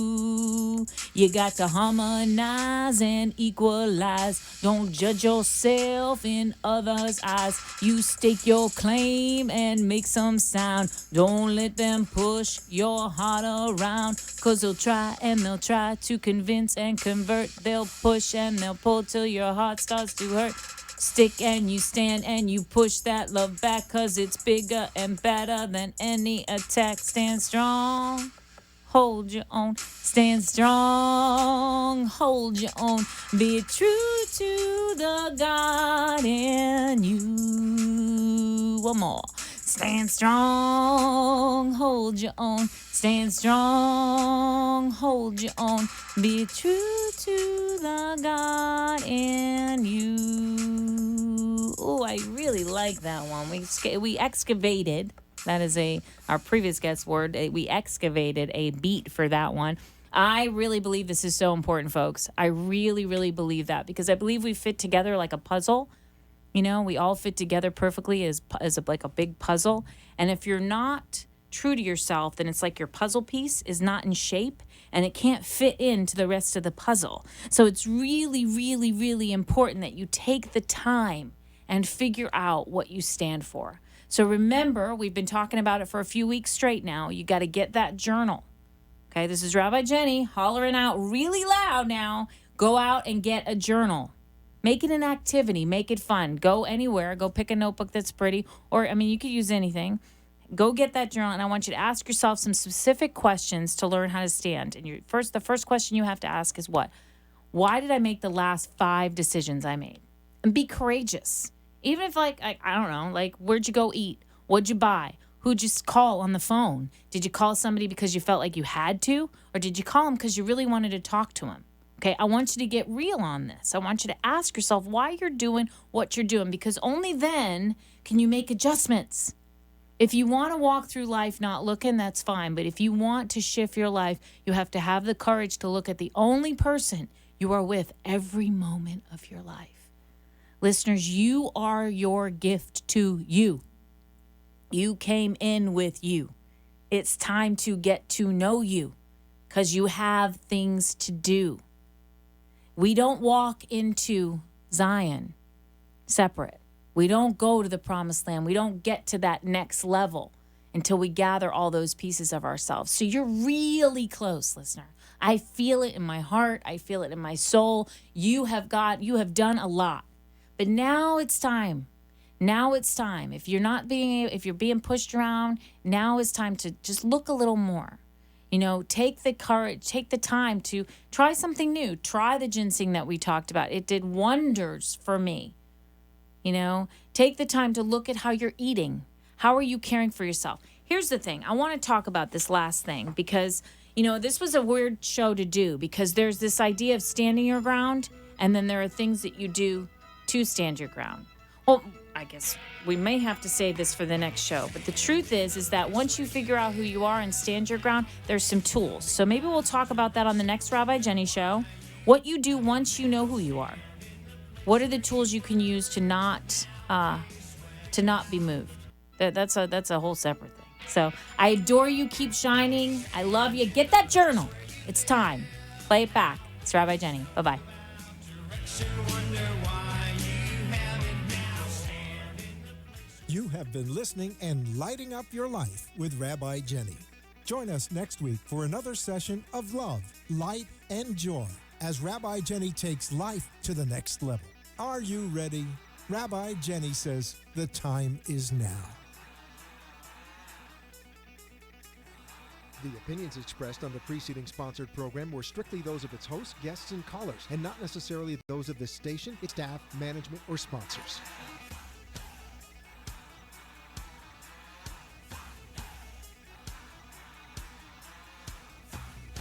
You got to harmonize and equalize. Don't judge yourself in others' eyes. You stake your claim and make some sound. Don't let them push your heart around. Cause they'll try and they'll try to convince and convert. They'll push and they'll pull till your heart starts to hurt. Stick and you stand and you push that love back. Cause it's bigger and better than any attack. Stand strong, hold your own. Stand strong, hold your own. Be true to the God in you. One more. Stand strong, hold your own. Stand strong, hold your own. Be true to the God in you. Oh, I really like that one. We excavated. That is our previous guest word. We excavated a beat for that one. I really believe this is so important, folks. I really, really believe that, because I believe we fit together like a puzzle. We all fit together perfectly as like a big puzzle. And if you're not true to yourself, then it's like your puzzle piece is not in shape and it can't fit into the rest of the puzzle. So it's really, really, really important that you take the time and figure out what you stand for. So remember, we've been talking about it for a few weeks straight now. You got to get that journal. Okay, this is Rabbi Jenny hollering out really loud now. Go out and get a journal. Make it an activity. Make it fun. Go anywhere. Go pick a notebook that's pretty. Or, you could use anything. Go get that journal, and I want you to ask yourself some specific questions to learn how to stand. And the first question you have to ask is what? Why did I make the last 5 decisions I made? And be courageous. Even if, I don't know, where'd you go eat? What'd you buy? Who'd you call on the phone? Did you call somebody because you felt like you had to? Or did you call them because you really wanted to talk to them? Okay, I want you to get real on this. I want you to ask yourself why you're doing what you're doing, because only then can you make adjustments. If you want to walk through life not looking, that's fine. But if you want to shift your life, you have to have the courage to look at the only person you are with every moment of your life. Listeners, you are your gift to you. You came in with you. It's time to get to know you because you have things to do. We don't walk into Zion separate. We don't go to the promised land. We don't get to that next level until we gather all those pieces of ourselves. So you're really close, listener. I feel it in my heart. I feel it in my soul. You have done a lot. But now it's time. Now it's time. If you're being pushed around, now it's time to just look a little more. Take the courage, take the time to try something new. Try the ginseng that we talked about. It did wonders for me. Take the time to look at how you're eating, How are you caring for yourself? Here's the thing. I want to talk about this last thing because, you know, this was a weird show to do because there's this idea of standing your ground, and then there are things that you do to stand your ground. Well, I guess we may have to say this for the next show, but the truth is that once you figure out who you are and stand your ground, there's some tools. So maybe we'll talk about that on the next Rabbi Jenny show. What you do once you know who you are. What are the tools you can use to not be moved? That's a whole separate thing. So I adore you. Keep shining. I love you. Get that journal. It's time. Play it back. It's Rabbi Jenny. Bye-bye. You have been listening and lighting up your life with Rabbi Jenny. Join us next week for another session of love, light, and joy as Rabbi Jenny takes life to the next level. Are you ready? Rabbi Jenny says the time is now. The opinions expressed on the preceding sponsored program were strictly those of its hosts, guests, and callers, and not necessarily those of this station, its staff, management, or sponsors.